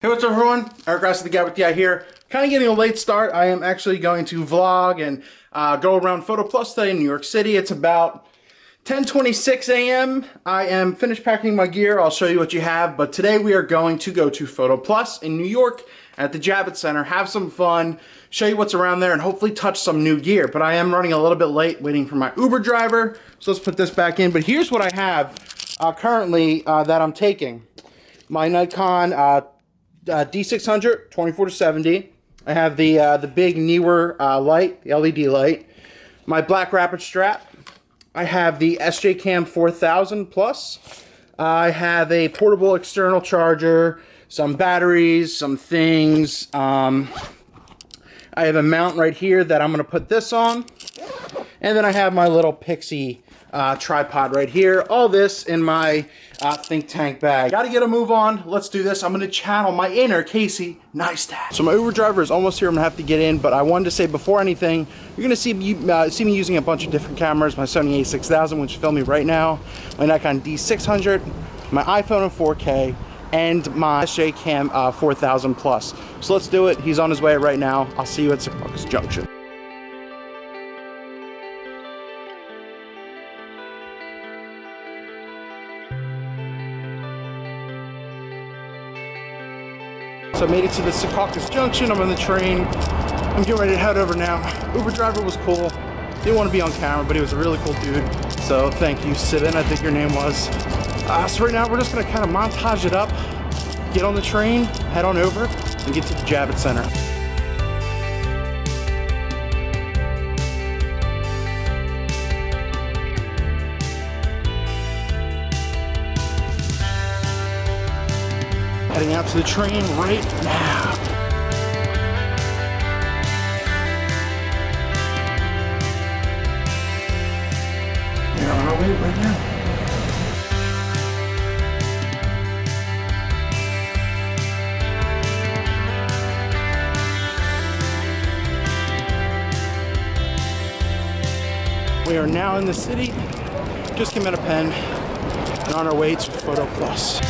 Hey, what's up everyone? Eric Rossi, the guy with the eye here. Kind of getting a late start. I am actually going to vlog and go around Photo Plus today in New York City. It's about 10:26 a.m. I am finished packing my gear. I'll show you what you have. But today we are going to go to Photo Plus in New York at the Javits Center, have some fun, show you what's around there, and hopefully touch some new gear. But I am running a little bit late waiting for my Uber driver. So let's put this back in. But here's what I have currently that I'm taking. My Nikon D600 24-70. I have the big newer light, the LED light. My black rapid strap. I have the SJ Cam 4000 Plus. I have a portable external charger, some batteries, some things. I have a mount right here that I'm going to put this on. And then I have my little Pixie tripod right here. All this in my think tank bag. Gotta get a move on. Let's do this. I'm gonna channel my inner Casey Neistat. So my Uber driver is almost here. I'm gonna have to get in, but I wanted to say before anything, you're gonna see me using a bunch of different cameras. My Sony a6000, which is filming right now, my Nikon D600, my iPhone in 4K, and my SJ Cam 4000 Plus. So let's do it. He's on his way right now. I'll see you at Secaucus Junction. So I made it to the Secaucus Junction. I'm on the train. I'm getting ready to head over now. Uber driver was cool. Didn't want to be on camera, but he was a really cool dude. So thank you, Sibin, I think your name was. So right now we're just going to kind of montage it up, get on the train, head on over, and get to the Javits Center. Heading out to the train right now. We're on our way right now. We are now in the city. Just came out of Penn and on our way to Photo Plus.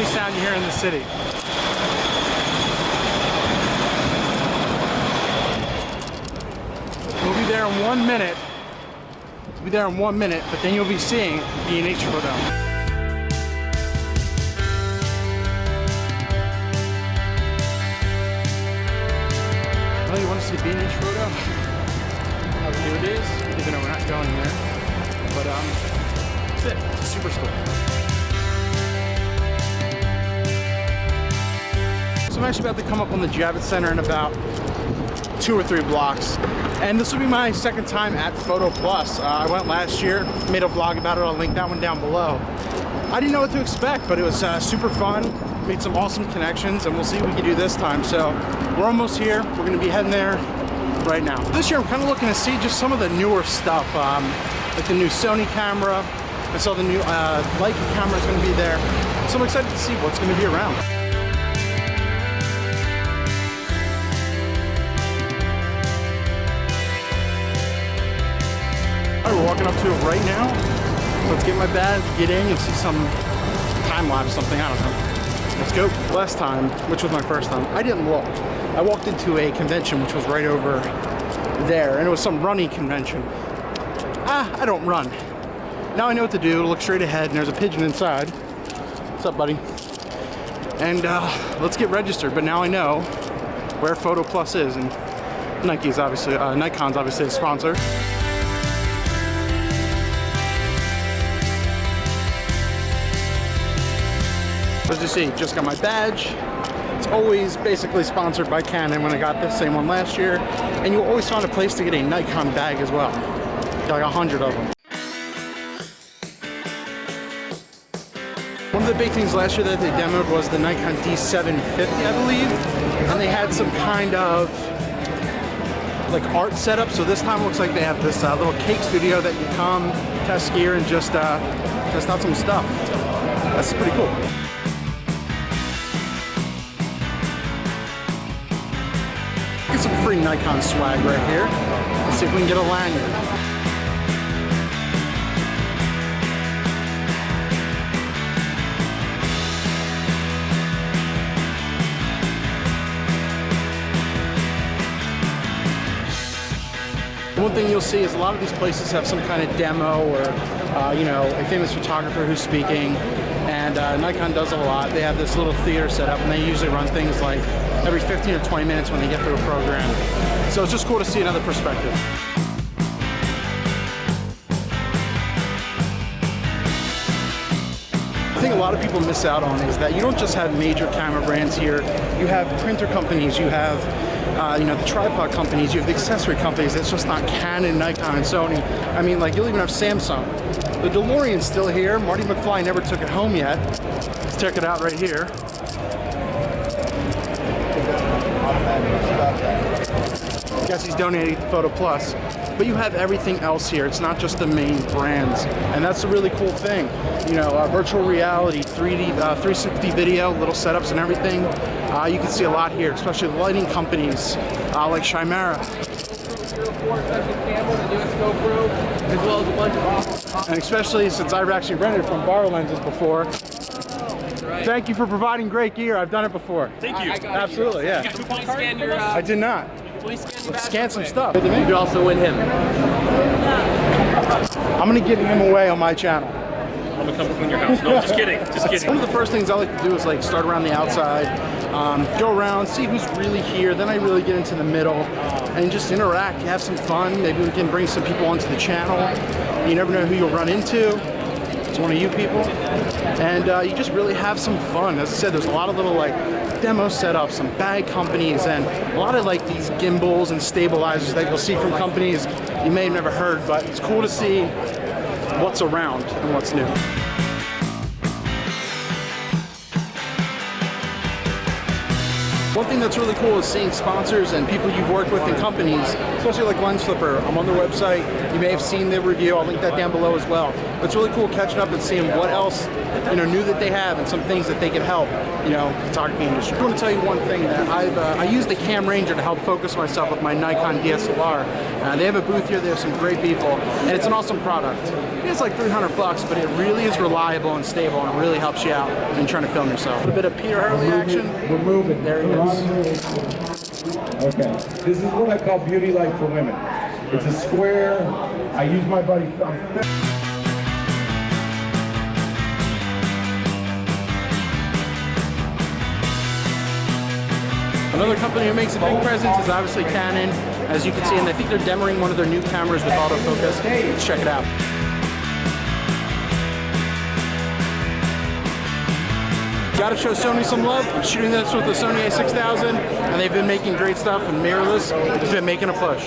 Sound you hear in the city. We'll be there in 1 minute. We'll be there in 1 minute, but then you'll be seeing B&H Photo. Oh, you want to see B&H Photo? Here it is, even though we're not going there. But that's it. It's a superstore. I'm actually about to come up on the Javits Center in about 2 or 3 blocks, and this will be my second time at Photo Plus. I went last year, made a vlog about it. I'll link that one down below. I didn't know what to expect, but it was super fun. Made some awesome connections, and we'll see what we can do this time. So we're almost here. We're going to be heading there right now. This year I'm kind of looking to see just some of the newer stuff, like the new Sony camera. I saw the new Leica camera is going to be there, so I'm excited to see what's going to be around. We're walking up to it right now. So let's get my bag, get in, and see some time lapse, something, I don't know. Let's go. Last time, which was my first time, I didn't look. I walked into a convention which was right over there, and it was some running convention. I don't run. Now I know what to do. Look straight ahead, and there's a pigeon inside. What's up, buddy? And let's get registered. But now I know where Photo Plus is, and Nikon's obviously a sponsor. As you see, just got my badge. It's always basically sponsored by Canon when I got this same one last year. And you'll always find a place to get a Nikon bag as well. Got like 100 of them. One of the big things last year that they demoed was the Nikon D750, I believe. And they had some kind of like art setup. So this time it looks like they have this little cake studio that you come, test gear and just test out some stuff. That's pretty cool. Get some free Nikon swag right here. Let's see if we can get a lanyard. One thing you'll see is a lot of these places have some kind of demo or, you know, a famous photographer who's speaking, and Nikon does it a lot. They have this little theater set up, and they usually run things like every 15 or 20 minutes when they get through a program. So it's just cool to see another perspective. I think a lot of people miss out on is that you don't just have major camera brands here. You have printer companies, you have you know, the tripod companies, you have the accessory companies. It's just not Canon, Nikon, and Sony. I mean, like, you'll even have Samsung. The DeLorean's still here. Marty McFly never took it home yet. Let's check it out right here. I guess he's donating to Photo Plus. But you have everything else here. It's not just the main brands. And that's a really cool thing. You know, virtual reality, 3D, 360 video, little setups and everything. You can see a lot here, especially the lighting companies like Chimera. And especially since I've actually rented from Borrow Lenses before. Right. Thank you for providing great gear. I've done it before. Thank you. Absolutely, yeah. Did you scan your, I did not. Let's scan some stuff. You could also win him. I'm going to give him away on my channel. I'm going to come clean your house. No, just kidding. Just kidding. One of the first things I like to do is like start around the outside, go around, see who's really here. Then I really get into the middle and just interact, have some fun. Maybe we can bring some people onto the channel. You never know who you'll run into. It's one of you people. And you just really have some fun. As I said, there's a lot of little like demo setups, some bag companies, and a lot of like these gimbals and stabilizers that you'll see from companies you may have never heard, but it's cool to see what's around and what's new. One thing that's really cool is seeing sponsors and people you've worked with in companies, especially like Lens Flipper. I'm on their website. You may have seen the review. I'll link that down below as well. But it's really cool catching up and seeing what else, you know, new that they have and some things that they can help, you know, photography industry. I want to tell you one thing that I use the Camranger to help focus myself with my Nikon DSLR. They have a booth here. They have some great people, and it's an awesome product. It's like $300 bucks, but it really is reliable and stable, and it really helps you out when you're trying to film yourself. A little bit of Peter Hurley action. We're moving. There it is. Okay, this is what I call beauty light for women. It's a square. I use my buddy. Another company who makes a big presence is obviously Canon, as you can see, and I think they're demoing one of their new cameras with autofocus. Let's check it out. Gotta show Sony some love. I'm shooting this with the Sony a6000, and they've been making great stuff, and mirrorless has been making a push.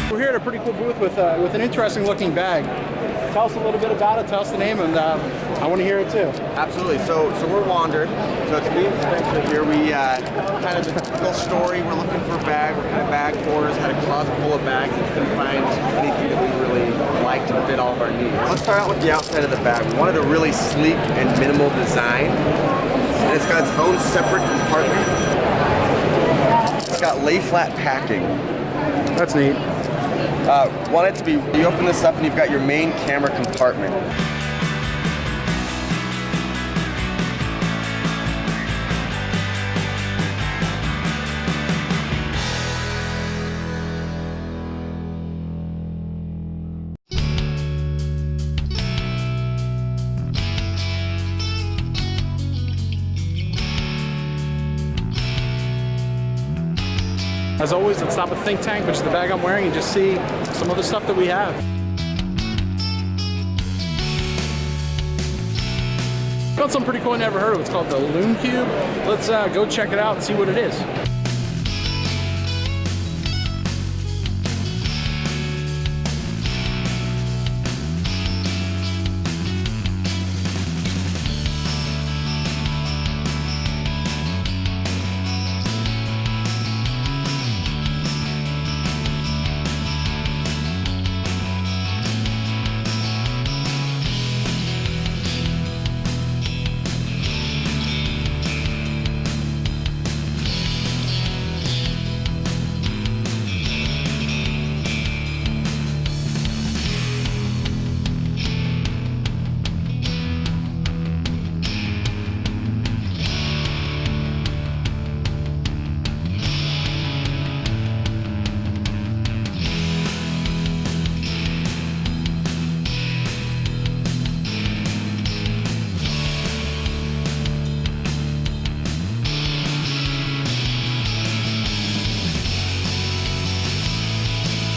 We're here at a pretty cool booth with an interesting looking bag. Tell us a little bit about it, tell us the name, and I want to hear it too. Absolutely. So we're Wandered. So it's me and Spencer here. We kind of the typical story. We're looking for a bag. We're kind of bag hoarders. Had a closet full of bags and couldn't find anything that we really liked to fit all of our needs. Let's start out with the outside of the bag. We wanted a really sleek and minimal design. And it's got its own separate compartment. It's got lay flat packing. That's neat. Want it to be, you open this up and you've got your main camera compartment. As always, let's stop at Think Tank, which is the bag I'm wearing, and just see some other stuff that we have. Found something pretty cool I never heard of. It's called the Loom Cube. Let's go check it out and see what it is.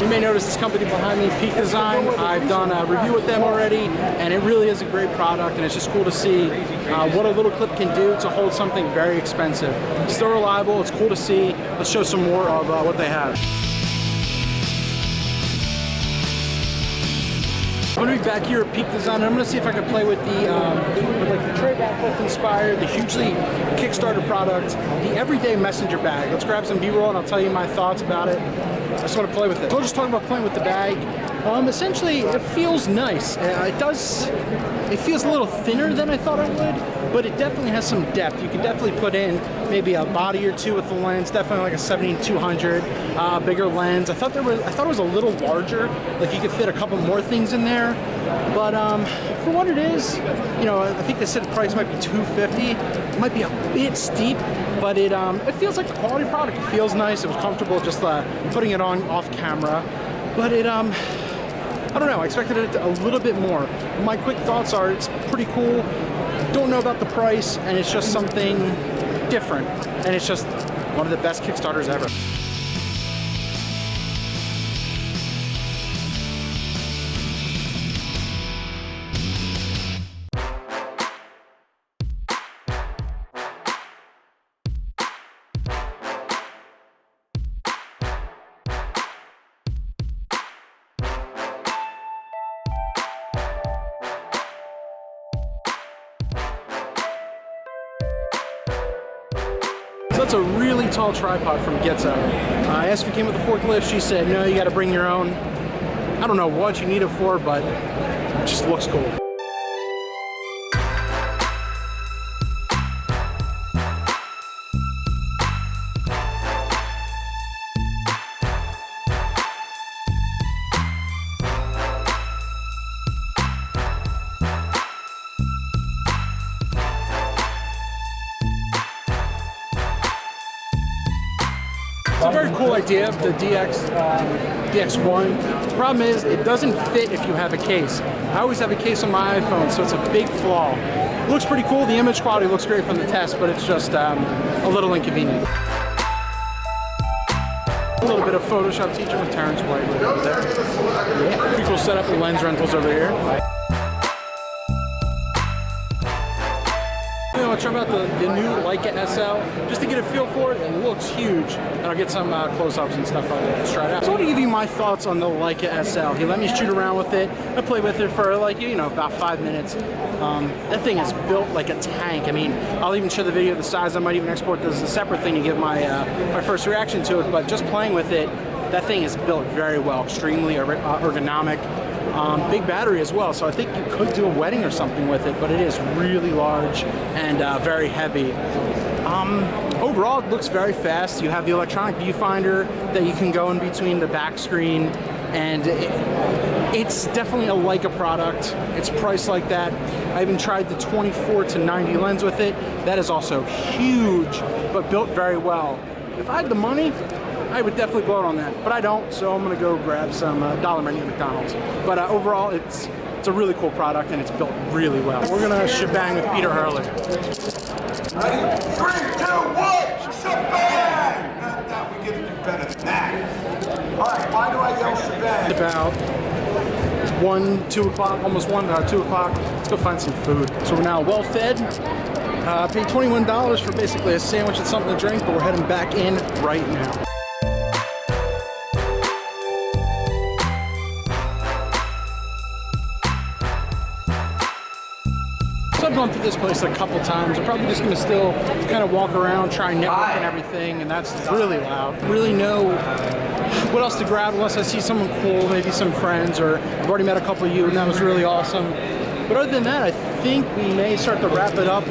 You may notice this company behind me, Peak Design. I've done a review with them already, and it really is a great product, and it's just cool to see what a little clip can do to hold something very expensive. It's still reliable, it's cool to see. Let's show some more of what they have. I'm going to be back here at Peak Design, and I'm going to see if I can play with the Trey Ratcliffe inspired, the hugely Kickstarter product, the Everyday Messenger bag. Let's grab some B-roll and I'll tell you my thoughts about it. I just want to play with it. So I'll just talk about playing with the bag. Essentially, it feels nice. It feels a little thinner than I thought it would, but it definitely has some depth. You can definitely put in maybe a body or two with the lens. Definitely like a 70-200, bigger lens. I thought it was a little larger. Like you could fit a couple more things in there. But for what it is, you know, I think they said the price might be $250. It might be a bit steep, but it feels like a quality product. It feels nice. It was comfortable just putting it on off camera. But it I don't know, I expected it a little bit more. My quick thoughts are it's pretty cool. Don't know about the price, and it's just something different. And it's just one of the best Kickstarters ever. So that's a really tall tripod from Getzo. I asked if it came with a forklift. She said, no, you got to bring your own. I don't know what you need it for, but it just looks cool. It's a very cool idea, the DX1. The problem is it doesn't fit if you have a case. I always have a case on my iPhone, so it's a big flaw. It looks pretty cool. The image quality looks great from the test, but it's just a little inconvenient. A little bit of Photoshop teaching with Terrence White right over there. Yeah. Pretty cool setup with lens rentals over here. I'll try about the new Leica SL just to get a feel for it. It looks huge, and I'll get some close-ups and stuff like that. Let's try it out. So I want to give you my thoughts on the Leica SL. He let me shoot around with it. I played with it for like, you know, about 5 minutes. That thing is built like a tank. I mean, I'll even show the video of the size. I might even export this as a separate thing to give my my first reaction to it. But just playing with it, that thing is built very well, extremely ergonomic. Big battery as well, so I think you could do a wedding or something with it, but it is really large and very heavy. Overall, it looks very fast. You have the electronic viewfinder that you can go in between the back screen, and it's definitely a Leica product. It's priced like that. I even tried the 24-90 lens with it. That is also huge, but built very well. If I had the money, I would definitely blow it on that, but I don't, so I'm gonna go grab some dollar menu at McDonald's. But overall, it's a really cool product and it's built really well. We're gonna shebang with Peter Hurley. 3, 2, 1, shebang! Not that we get it better. About 1, 2 o'clock, almost 1, 2 o'clock. Let's go find some food. So we're now well fed. Paid $21 for basically a sandwich and something to drink, but we're heading back in right now. So I've gone through this place a couple times. I'm probably just gonna still kind of walk around, try and network and everything, and that's really loud. Really know what else to grab unless I see someone cool, maybe some friends, or I've already met a couple of you and that was really awesome. But other than that, I think we may start to wrap it up.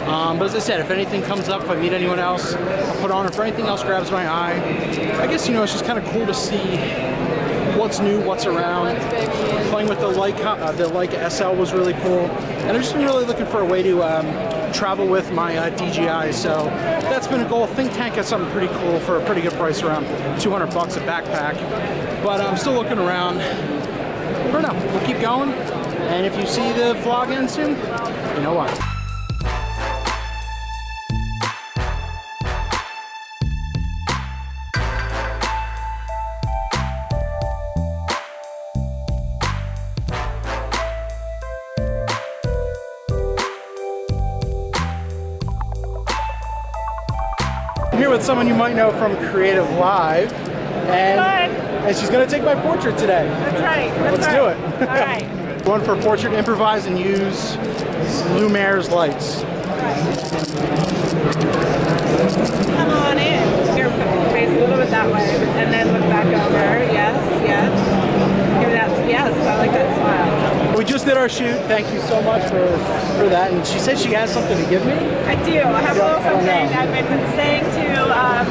But as I said, if anything comes up, if I meet anyone else, I'll put on. If anything else grabs my eye, I guess, you know, it's just kind of cool to see what's new, what's around. Playing with the Leica SL was really cool. And I've just been really looking for a way to travel with my DJI. So that's been a goal. Think Tank has something pretty cool for a pretty good price, around 200 bucks a backpack. But I'm still looking around. I don't know. We'll keep going. And if you see the vlog end soon, you know what. I'm here with someone you might know from Creative Live, and she's going to take my portrait today. That's right. Let's do it. All right. Going for a portrait, improvise and use Lumiere's lights. Come on in. Here, put your face a little bit that way, and then look back over. Yes, yes. Give that. Yes, I like that smile. We just did our shoot. Thank you so much for that. And she said she has something to give me. I do. I have a little something I've been saying to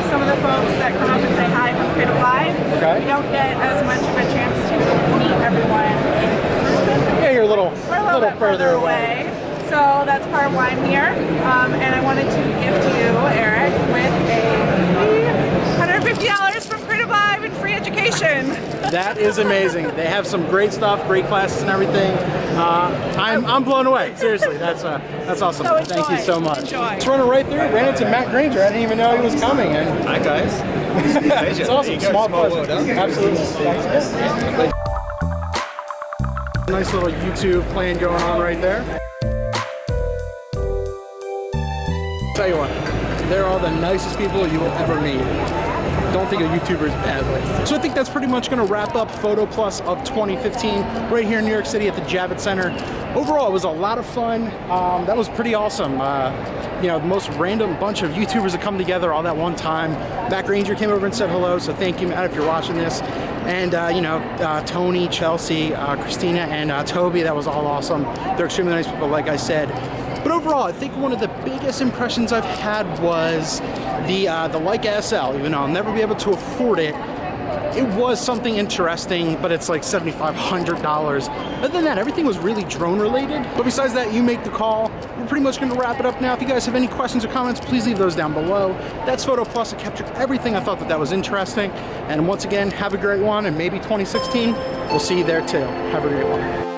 some of the folks that come up and say hi from Creative Live. Okay. We don't get as much of a chance to meet everyone in person. Yeah, you're a little bit further away. So that's part of why I'm here. And I wanted to gift you, Eric, with a $150 from Creative Live and free education. That is amazing. They have some great stuff, great classes and everything. I'm blown away. Seriously, that's awesome. So Thank you so much. Enjoy. Just running right through, ran into Matt Granger. I didn't even know he was coming. And Hi guys. it's awesome. Small pleasure. Absolutely. Nice little YouTube plan going on right there. Tell you what, they're all the nicest people you will ever meet. Don't think of YouTubers badly. So I think that's pretty much going to wrap up Photo Plus of 2015 right here in New York City at the Javits Center. Overall, it was a lot of fun. That was pretty awesome. You know, the most random bunch of YouTubers that come together all that one time. Matt Granger came over and said hello, so thank you, Matt, if you're watching this. And, you know, Tony, Chelsea, Christina, and Toby, that was all awesome. They're extremely nice people, like I said. But overall, I think one of the biggest impressions I've had was the Leica SL. Even though I'll never be able to afford it, it was something interesting, but it's like $7,500. Other than that, everything was really drone related. But besides that, you make the call. We're pretty much gonna wrap it up now. If you guys have any questions or comments, please leave those down below. That's Photo Plus. I captured everything I thought that was interesting. And once again, have a great one, and maybe 2016, we'll see you there too. Have a great one.